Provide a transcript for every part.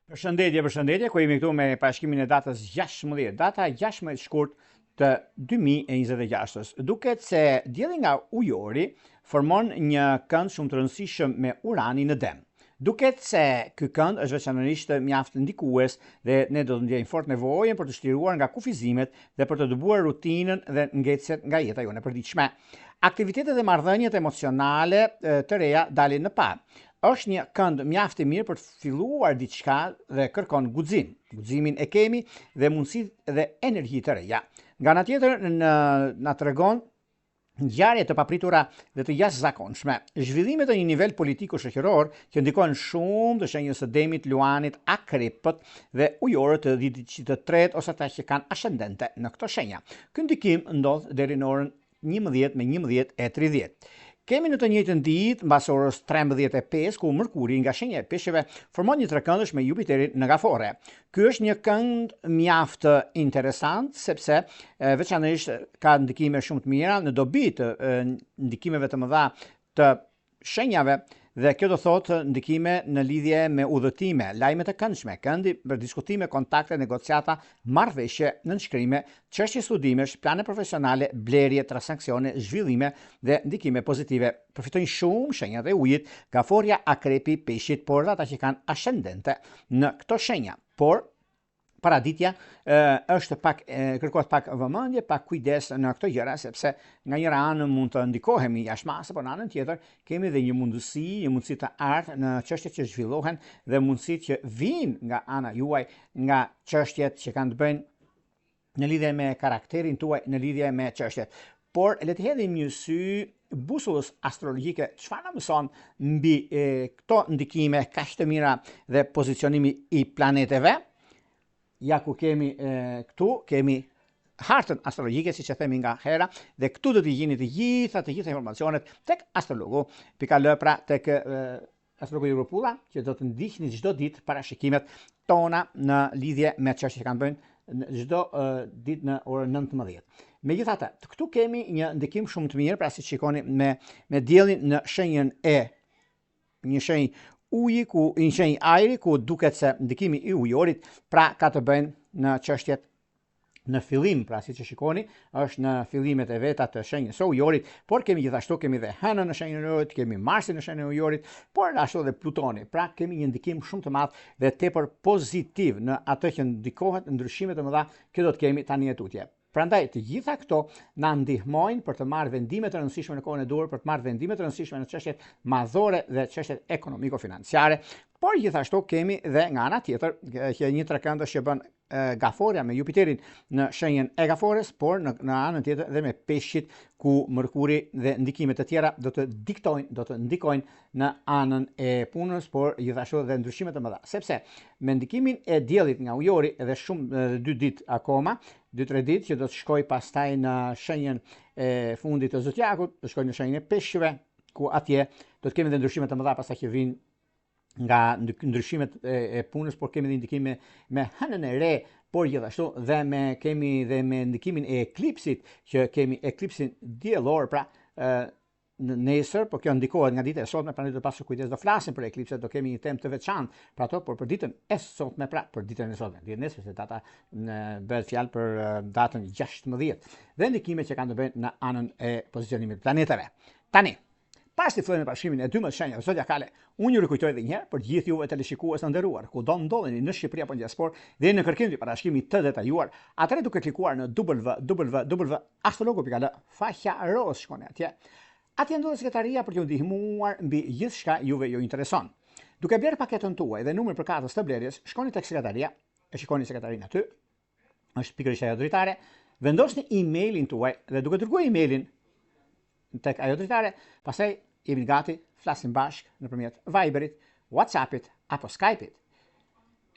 Përshëndetje, ku jemi këtu me parashkimin e datës 16, data 16 shkurt të 2026. Duket se dielli nga ujori formon një kënd shumë të rëndësishëm me urani në dem. Duket se ky kënd është veçanërisht mjaft ndikues dhe ne do të ndjejmë fort nevojën për të shliruar nga kufizimet dhe për të dëbuar rutinën dhe ngecjet nga jeta jone e përditshme. Aktivitetet dhe marrëdhëniet emocionale të reja dalin në pa. Është një kënd mjaft i mirë për të filluar diçka dhe kërkon guxim. Guximin e kemi dhe mundësitë dhe energji të reja. Nga ana tjetër na tregon ngjarje të papritura dhe të jashtëzakonshme. Zhvillimet të një nivel politiko-shoqëror që ndikojnë shumë të shenjës së demit, luanit, akrepët dhe ujorët të ditës të tretë ose ata që kanë ascendente në këto shenja. Ky ndikim ndodh deri në orën 11 me 11:30. Kemi në të njëjtën ditë, mbas orës 13:05, ku Mërkuri nga shenja e Peshqve formon një trekëndësh me Jupiterin në Gafore. Ky është një kënd mjaft interesant sepse veçanërisht ka ndikime shumë të mira në dobi të ndikimeve të mëdha të shenjave dhe kjo do thotë ndikime në lidhje me udhëtime, lajme të këndshme, këndi për diskutime, kontakte, negociata, marrëveshje, nënshkrime, çështje studimesh, plane profesionale, blerje, transaksione, zhvillime dhe ndikime pozitive. Përfitojnë shumë shenjat e ujit, Gaforia, Akrepi, Peshqit, por ata që kanë ascendente në këto shenja. Por paraditja është kërkohet pak vëmendje, pak kujdes në këto gjëra, sepse nga njëra anë mund të ndikohemi jashtë, por në anën tjetër kemi edhe një mundësi të artë në çështjet që zhvillohen dhe mundësitë që vijnë nga ana juaj, nga çështjet që kanë të bëjnë në lidhje me karakterin tuaj, në lidhje me çështjet. Por le të hedhim një sy busullës astrologjike, çfarë na mëson mbi këto ndikime kaq të mira dhe pozicionimi i planeteve. Ja ku kemi këtu, kemi hartën astrologjike, siç e themi nga hera, dhe këtu do t'i gjeni të gjitha informacionet tek astrologu.al, pra tek astrologu Europulla, që do të ndiqni çdo ditë parashikimet tona në lidhje me çështjet që kanë bëjnë çdo ditë në orën 19. Megjithatë, këtu kemi një ndikim shumë të mirë, pra siç shikoni me diellin në shenjën e një shenjë uji, ku një shenjë ajri, ku duket se ndikimi i ujorit pra ka të bëjnë në çështjet në fillim, pra siç e shikoni, është në fillimet e veta të shenjës së ujorit, por kemi gjithashtu dhe Hënën në shenjën e ujorit, kemi Marsin në shenjën e ujorit, por ashtu edhe Plutoni. Pra kemi një ndikim shumë të madh dhe tepër pozitiv në atë që ndikohet ndryshime të mëdha që do të kemi tani e tutje. Prandaj të gjitha këto na ndihmojnë për të marrë vendime të rëndësishme në kohën e duhur, për të marrë vendime të rëndësishme në çështjet madhore dhe çështjet ekonomiko-financiare, por gjithashtu kemi dhe nga ana tjetër që një trekëndësh që bën Gaforia me Jupiterin në shenjën e Gafores, por në anën tjetër dhe me Peshqit, ku Mërkuri dhe ndikimet të tjera do të ndikojnë në anën e punës, por gjithashtu dhe ndryshime të mëdha. Sepse me ndikimin e diellit nga ujori edhe shumë 2 ditë akoma, 2-3 ditë që do të shkoj pastaj në shenjën e fundit të zodiakut, do të shkoj në shenjën e Peshqve, ku atje do të kemi dhe ndryshime të mëdha pastaj që vinë nga ndryshimet e punës, por kemi dhe ndikime me Hënën e re, por gjithashtu dhe kemi dhe me ndikimin e eklipsit, që kemi eklipsin diellor, pra në nesër, por kjo ndikohet nga dita e sotme, pra ne do të pasur kujdes, do flasim për eklipset, do kemi një temë të veçantë për ato, por për ditën e sotme, pra për ditën e sotme, ditën nesër, se data bëhet fjalë për datën 16 dhe ndikimet që kanë të bëjnë në anën e pozicionimit të planetave. Tani, pas të fillojmë parashikimin e 12 shenjave zodiakale, unë ju rikujtoj edhe një herë për gjithë juve teleshikues të nderuar, ku do ndodheni në Shqipëri apo në diasporë dhe në kërkim të parashikimit të detajuar, atëherë duke klikuar në www.astrologu.al, faqja roz, shkoni atje. Atje ndodhet sekretaria për t'ju ndihmuar mbi gjithçka juve ju intereson. Duke blerë paketën tuaj dhe numrin për kartës të blerjes, shkoni tek sekretaria, e shikoni sekretarin aty, është pikërisht ajo dritare, vendosni emailin tuaj dhe duke dërguar emailin tek ajo dritare, pastaj jemi gati, flasim bashkë nëpërmjet Viberit, WhatsAppit apo Skype'it.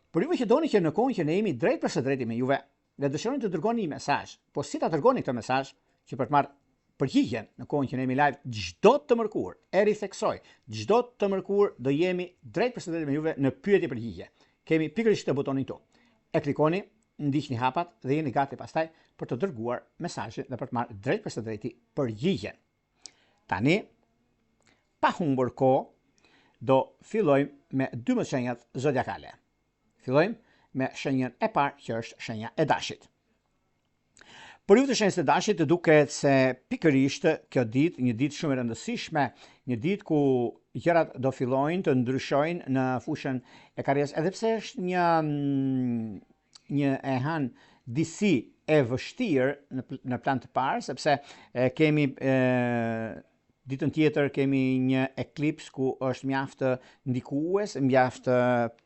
Por juve që doni që në kohën që ne jemi drejt për së drejti me juve dhe dëshironi të dërgoni një mesazh, po si ta dërgoni këtë mesazh që për të marrë përgjigjen në kohën që ne jemi live çdo të mërkurë, e ritheksoj, çdo të mërkurë do jemi drejt për së drejti me juve në pyetje përgjigje. Kemi pikërisht këtë butonin këtu. E klikoni, ndiqni hapat dhe jeni gati pastaj për të dërguar mesazhin dhe për të marrë drejt për së drejti përgjigjen. Tani, pa humbur kohë, do fillojmë me 12 shenjat zodiakale. Fillojmë me shenjën e parë që është shenja e dashit. Për ju të shenjës e dashit duket se pikërisht kjo ditë, një ditë shumë e rëndësishme, një ditë ku gjërat do fillojnë të ndryshojnë në fushën e karrierës, edhe pse është një disi e vështirë në plan të parë, sepse kemi ditën tjetër kemi një eklips ku është mjaft ndikues, mjaft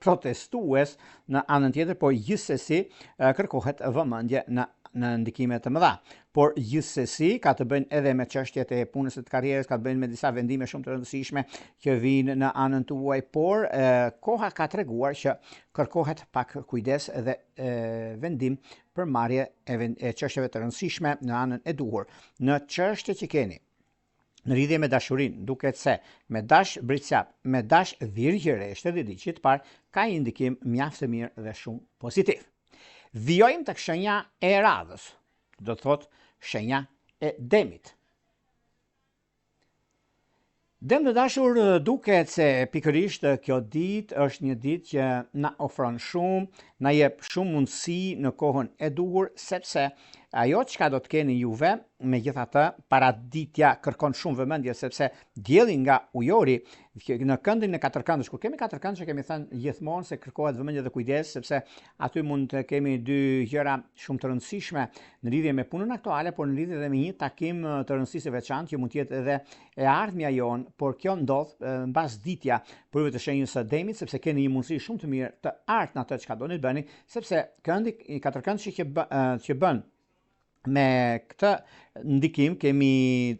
protestues në anën tjetër, por gjithsesi kërkohet vëmendje në ndikime të mëdha. Por gjithsesi ka të bëjnë edhe me çështjet e punës së karrierës, ka të bëjnë me disa vendime shumë të rëndësishme që vijnë në anën tuaj, por koha ka treguar që kërkohet pak kujdes dhe vendim për marrje e çështjeve të rëndësishme në anën e duhur. Në çështjet që keni në lidhje me dashurinë, duket se me dash britsjap, me dash virgjëreshte dhe diçit par, ka një ndikim mjaft të mirë dhe shumë pozitiv. Vijojmë tek shenja e radhës, do të thotë shenja e demit. Dem të dashur, duket se pikërisht kjo ditë është një ditë që na ofron shumë, na jep shumë mundësi në kohën e duhur, sepse ajo çka do të keni juve, megjithatë paraditja kërkon shumë vëmendje, sepse dielli nga ujori në këndin e katërkëndshëm, kur kemi katërkëndshëm kemi thënë gjithmonë se kërkohet vëmendje dhe kujdes, sepse aty mund të kemi dy gjëra shumë të rëndësishme në lidhje me punën aktuale, por në lidhje edhe me një takim të rëndësishëm veçantë që mund të jetë edhe e ardhmja jon, por kjo ndodh mbasditja për të shenjës së demit, sepse keni një mundësi shumë të mirë të ardhmë atë çka doni të bëni, sepse këndi i katërkëndshëm që bën me këtë ndikim kemi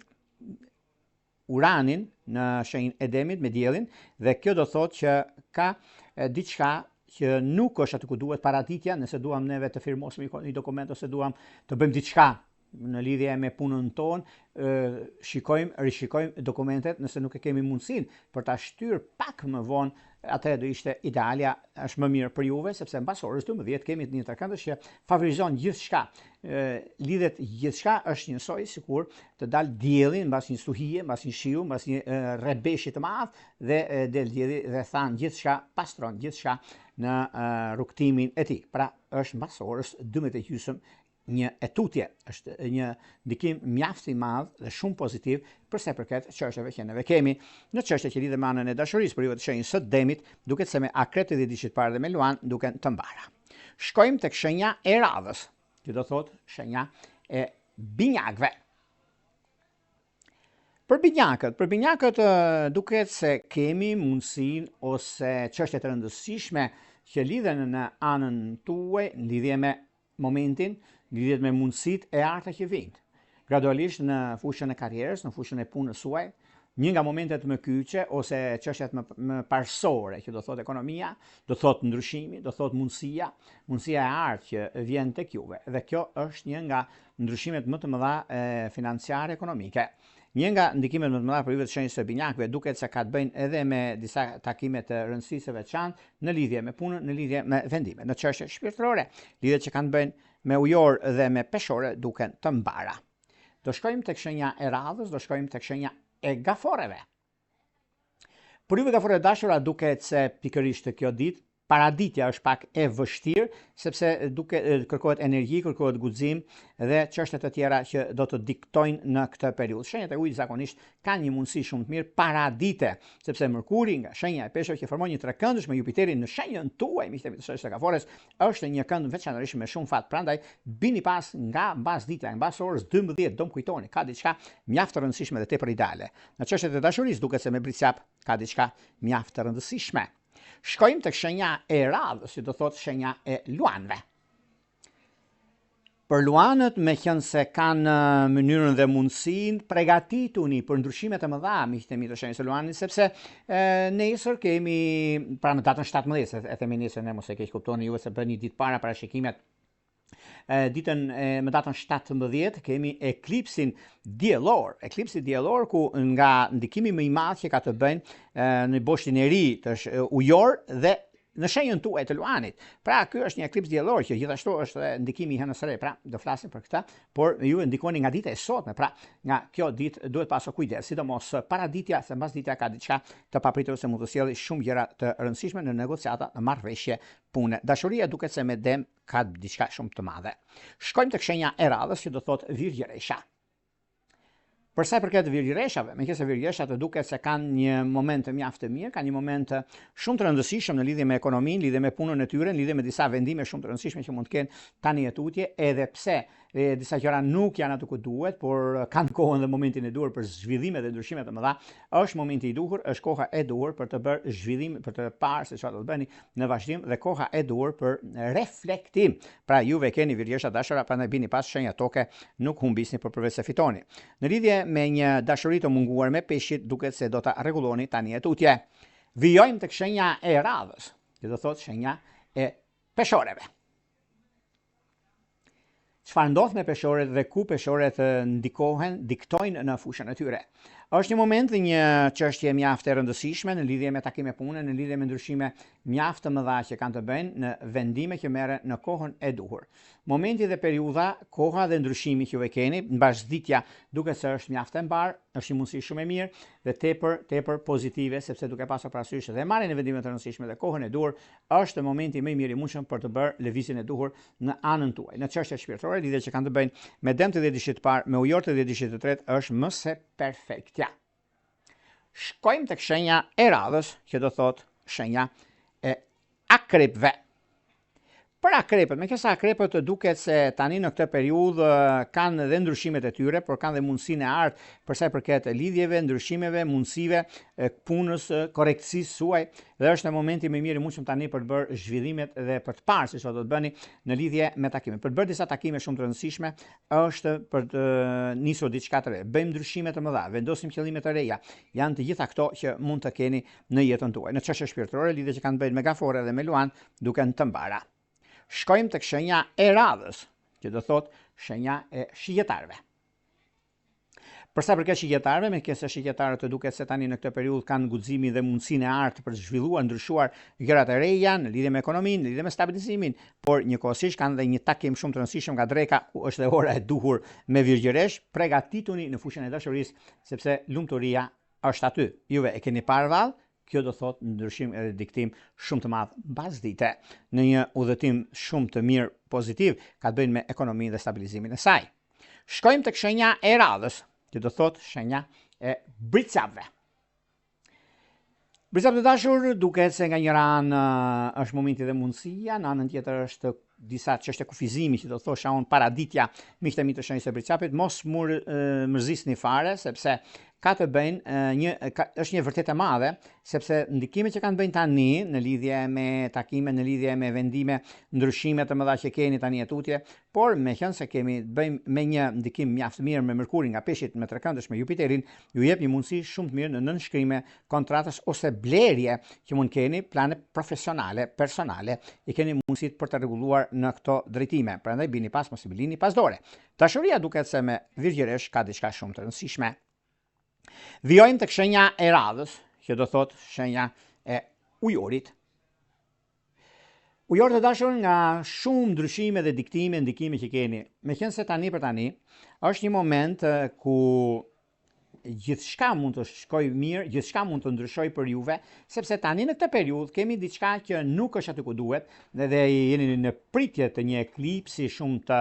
uranin në shenjën e demit me diellin, dhe kjo do thotë që ka diçka që nuk është aty ku duhet, paraditja, nëse duam neve të firmosim një dokument ose duam të bëjmë diçka në lidhje me punën tonë, rishikojmë dokumentet, nëse nuk e kemi mundësinë për ta shtyr pak më vonë, atëherë do ishte idealja, është më mirë për juve, sepse mbas orës 12 kemi një trakëndës që favorizon gjithçka. Lidhet gjithçka është njësoj sikur të dalë dielli mbas një stuhie, mbas një shiu, mbas një rrebeshi të madh, dhe del dielli dhe than gjithçka pastron gjithçka në rrugtimin e tij. Pra është mbas orës 12:30 një etutje, është një ndikim mjaft i madh dhe shumë pozitiv për sa i përket çështjeve që neve kemi. Në çështjet që lidhen me anën e dashurisë, për ju të shenjës së demit, duket se me akrepët dhe diçit parë dhe me luan duken të mbara. Shkojmë tek shenja e radhës, që do thotë shenja e binjakëve. Për binjakët duket se kemi mundësinë ose çështje të rëndësishme që lidhen në anën tuaj, në lidhje me momentin, lidhet me mundësitë e arta që vijnë. Gradualisht në fushën e karrierës, në fushën e punës suaj, një nga momentet më kyçe ose çështjet më parsorë, që do thotë ekonomia, do thotë ndryshimi, do thotë mundësia e artë që vjen tek juve. Dhe kjo është një nga ndryshimet më të mëdha financiare ekonomike. Një nga ndikimet më të mëdha për ju të shenjës së binjakëve duket se ka të bëjnë edhe me disa takime të rëndësisë së veçantë në lidhje me punën, në lidhje me vendime, në çështje shpirtërore, lidhjet që kanë të bëjnë me ujor dhe me peshore duken të mbara. Do shkojmë tek shenja e radhës, do shkojmë tek shenja e gaforeve. Për juve gafore dashura duket se pikërisht kjo ditë paraditja është pak e vështirë, sepse kërkohet energji, kërkohet guxim dhe çështje të tjera që do të diktojnë në këtë periudhë. Shenjat e ujit zakonisht kanë një mundësi shumë të mirë paradite, sepse Mërkuri nga shenja e peshqve që formon një trekëndësh me Jupiterin në shenjën tuaj, miqtë të shenjës së gafores, është një kënd veçanërisht me shumë fat. Prandaj bini pas nga mbasdita, nga mbas orës 12, do më kujtoni, ka diçka mjaft të rëndësishme dhe tepër ideale. Në çështjet e dashurisë duket se me britsjap ka diçka mjaft të rëndësishme. Shkojmë tek shenja e radhës, që do thotë shenja e luanëve. Për luanët, me qenë se kanë mënyrën dhe mundësinë, përgatituni për ndryshimet e mëdha, miqtë mi të shenjës së luanit, sepse nesër kemi, pra në datën 17, e themi nesër, ne mos e keq kuptoni juve se bën një ditë para parashikimet. Ditën me datën 17 kemi eklipsin diellor. Eklipsi diellor ku nga ndikimi më i madh që ka të bëjnë në boshtin e ri të ujor dhe në shenjën tuaj të luanit. Pra ky është një eklips diellor që gjithashtu është edhe ndikimi i hënës së re. Pra do flasim për këtë, por ju ndikoni nga dita e sotme. Pra nga kjo ditë duhet pasur kujdes, sidomos paraditja se mbasditja ka diçka të papritur se mund të sjellë shumë gjëra të rëndësishme në negociata, në marrëveshje pune. Dashuria duket se me dem ka diçka shumë të madhe. Shkojmë tek shenja e radhës që do thotë virgjëresha. Për sa i përket virgjëreshave, meqense virgjëreshat duket se kanë një moment të mjaft të mirë, kanë një moment shumë të rëndësishëm në lidhje me ekonominë, lidhje me punën e tyre, në lidhje me disa vendime shumë të rëndësishme që mund të kenë tani tutje, edhe pse disa gjëra nuk janë aty ku duhet, por kanë kohën dhe momentin e duhur për zhvillime dhe ndryshime të mëdha. Është momenti i duhur, është koha e duhur për të bërë zhvillim, për të parë se çfarë do të bëni në vazhdim dhe koha e duhur për reflektim. Pra juve keni virgjëresha dashura, prandaj bini pas shenja toke, nuk humbisni përveç se fitoni. Në lidhje me një dashuri të munguar me peshqit, duket se do ta rregulloni tani e tutje. Vijojmë tek shenja e radhës, që do thotë shenja e peshoreve. Çfarë ndodh me peshorët dhe ku peshorët diktojnë në fushën e tyre? Është një moment dhe një çështje mjaft e rëndësishme në lidhje me takime pune, në lidhje me ndryshime mjaft të mëdha që kanë të bëjnë në vendime që merren në kohën e duhur. Momenti dhe periudha, koha dhe ndryshimi që ju e keni, mbasditja duket se është mjaft e mbar, është një mundësi shumë e mirë dhe tepër pozitive, sepse duke pasur parasysh dhe marrjen e vendimeve të rëndësishme dhe kohën e duhur, është momenti më i mirë i mundshëm për të bërë lëvizjen e duhur në anën tuaj. Në çështje shpirtërore, lidhje që kanë të bëjnë me dëmt të dishit të parë, me ujor të dishit të tretë, është më se perfektja. Shkojmë tek shenja e radhës, që do thotë shenja e akrepëve. Për akrepët, meqense akrepët duket se tani në këtë periudhë kanë dhe ndryshimet e tyre, por kanë dhe mundësinë e artë për sa i përket lidhjeve, ndryshimeve, mundësive, punës, korrektësisë suaj, dhe është në momenti më i mirë i mundshëm tani për të bërë zhvillimet dhe për të parë se çfarë do të bëni në lidhje me takimet. Për të bërë disa takime shumë të rëndësishme është për të nisur diçka të re. Bëjmë ndryshime të mëdha, vendosim qëllime të reja. Janë të gjitha këto që mund të keni në jetën tuaj. Në çështje shpirtërore, lidhje që kanë bëjnë me gafore dhe me luan, duken të mbara. Shkojmë tek shenja e radhës, që do thotë shenja e shigjetarëve. Për sa përket shigjetarëve, meqense shigjetarët të duket se tani në këtë periudhë kanë guximin dhe mundësinë e artë për të zhvilluar, ndryshuar gjërat e reja në lidhje me ekonominë, në lidhje me stabilizimin, por njëkohësisht kanë dhe një takim shumë të rëndësishëm nga dreka, ku është dhe ora e duhur me virgjëresh. Përgatituni në fushën e dashurisë, sepse lumturia është aty. Juve e keni parë vallë. Kjo do thotë ndryshim edhe diktim shumë të madh mbasdite në një udhëtim shumë të mirë pozitiv ka të bëjë me ekonominë dhe stabilizimin e saj. Shkojmë tek shenja e radhës, që do thotë shenja e bricavëve. Bricavët e dashur, duket se nga një anë është momenti dhe mundësia, në anën tjetër është disa çështje kufizimi që do thosha unë paraditja miqtë e mi të shenjës së bricapit, mos mërzisni fare sepse ka të bëjnë është një vërtet e madhe, sepse ndikimet që kanë bëjnë tani në lidhje me takime, në lidhje me vendime, ndryshime të mëdha që keni tani e tutje, por meqense kemi bëjmë me një ndikim mjaft mirë me Mërkurin nga peshqit me trekëndësh me Jupiterin, ju jep një mundësi shumë të mirë në nënshkrime kontratës ose blerje që mund keni plane profesionale, personale, i keni mundësit për të rregulluar në këto drejtime. Prandaj bini pas, mos i bilini pas dore. Dashuria duket se me virgjëresh ka diçka shumë të rëndësishme. Vijojmë tek shenja e radhës, që do thotë shenja e ujorit. Ujorët e dashur, nga shumë ndryshime dhe diktime, ndikime që keni, meqense tani për tani është një moment ku gjithçka mund të shkojë mirë, gjithçka mund të ndryshojë për juve, sepse tani në këtë periudhë kemi diçka që nuk është aty ku duhet, dhe jeni në pritje të një eklipsi shumë të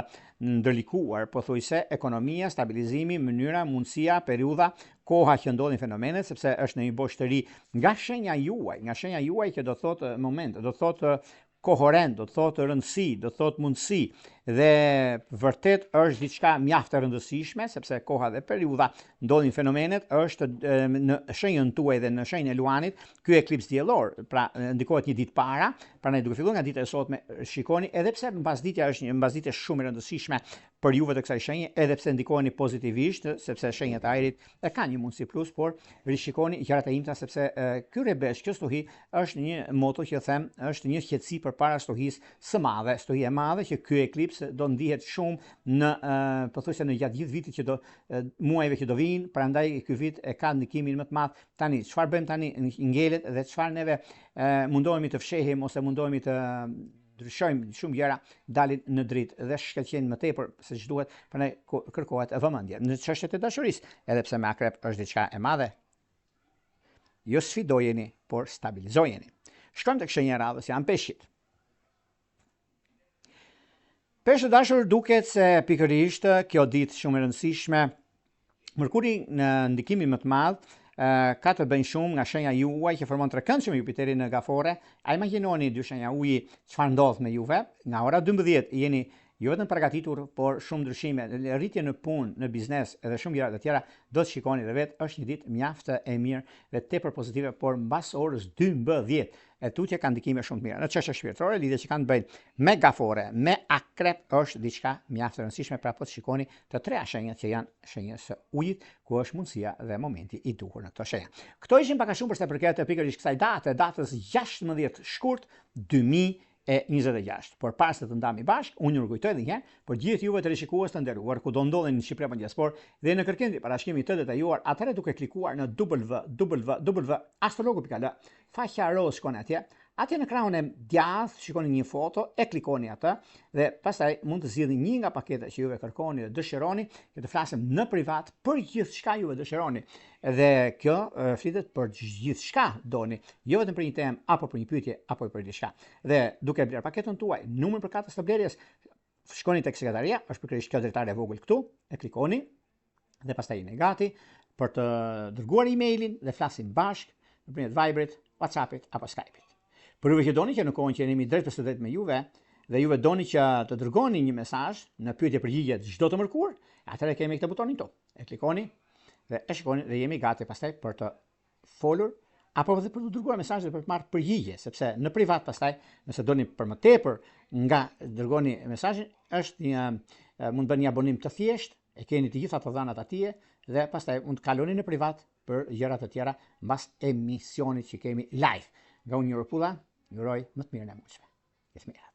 ndërlikuar, pothuajse ekonomia, stabilizimi, mënyra, mundësia, periudha, koha që ndodhin fenomenet, sepse është në një bosh të ri nga shenja juaj që do thotë moment, do thotë koherent, do thotë rëndësi, do thotë mundësi, dhe vërtet është diçka mjaft e rëndësishme, sepse koha dhe periudha ndodhin fenomenet, është në shenjën tuaj dhe në shenjën e luanit, ky eklips diellor, pra ndikohet një ditë para, prandaj duke filluar nga dita e sotme, shikoni, edhe pse mbasditja është një mbasditje shumë e rëndësishme për juve të kësaj shenje, edhe pse ndikoheni pozitivisht, sepse shenjat e ajrit e kanë një mundësi plus, por rishikoni gjërat e imta, sepse ky rebesh, kjo stuhi është një moto që them, është një qetësi përpara stuhisë së madhe, stuhi e madhe që ky eklips se do ndihet shumë në pothuajse në gjatë gjithë vitit që do muajve që do vinë, prandaj ky vit e ka ndikimin më të madh. Tani çfarë bëjmë tani ngelet dhe çfarë neve mundohemi të fshehim ose mundohemi të ndryshojmë shumë gjëra dalin në dritë dhe shkëlqejnë më tepër se ç'duhet, prandaj kërkohet vëmendje. Në çështjet e dashurisë, edhe pse me akrep është diçka e madhe, jo sfidojeni, por stabilizojeni. Shkojmë tek shenja e radhës, janë peshqit. Peshët dashur, duket se pikërisht kjo ditë shumë e rëndësishme, Mërkuri në ndikimin më të madh ka të bëjnë shumë nga shenja juaj që formon trekëndshëm Jupiterin në gafore. A imagjinoni dy shenja uji çfarë ndodh me juve? Nga ora 12 jeni jo vetëm përgatitur, por shumë ndryshime, rritje në punë, në biznes edhe shumë gjëra të tjera do të shikoni dhe vetë është një ditë mjaft e mirë dhe tepër pozitive, por mbas orës 12 e tutje kanë ndikime shumë të mira. Në çështje shpirtërore, lidhje që kanë të bëjnë me gafore, me akrep është diçka mjaft e rëndësishme, pra po të shikoni të treja shenjat që janë shenjës së ujit, ku është mundësia dhe momenti i duhur në këto shenja. Këto ishin pak a shumë për sa përket pikërisht kësaj date, datës 16 shkurt 2026. Por pas se të ndami bashkë, unë ju kujtoj edhe një herë, për gjithë juve të rishikues të nderuar, ku do ndodheni në Shqipëri apo në diasporë dhe në kërkim të parashikimit të detajuar, atëherë duke klikuar në www.astrologu.al, faqja roz shkoni atje. Atje në krahun e djathtë shikoni një foto, e klikoni atë dhe pastaj mund të zgjidhni një nga paketet që juve kërkoni dhe dëshironi, që të flasim në privat për gjithçka juve dëshironi. Dhe kjo flitet për gjithçka doni, jo vetëm për një temë apo për një pyetje apo për diçka. Dhe duke bler paketën tuaj, numrin për katës të blerjes, shkoni tek sekretaria, është pikërisht kjo dritare e vogël këtu, e klikoni dhe pastaj jeni gati për të dërguar emailin dhe flasim bashkë nëpërmjet Viberit, WhatsAppit apo Skype-it. Për juve që doni që në kohën që jemi drejt për drejt me juve dhe juve doni që të dërgoni një mesazh në pyetje përgjigje çdo të mërkur, atëherë kemi këtë butonin këtu. E klikoni dhe e shikoni dhe jemi gati pastaj për të folur apo edhe për të dërguar mesazhe për të marrë përgjigje, sepse në privat pastaj nëse doni për më tepër nga dërgoni mesazhin, është një mund bëni një abonim të thjeshtë, e keni të gjitha të dhënat atje dhe pastaj mund të kaloni në privat për gjëra të tjera mbas emisionit që kemi live. Nga unë një rëpulla, një roj më të mirë në mundshme. Gjithë mirë.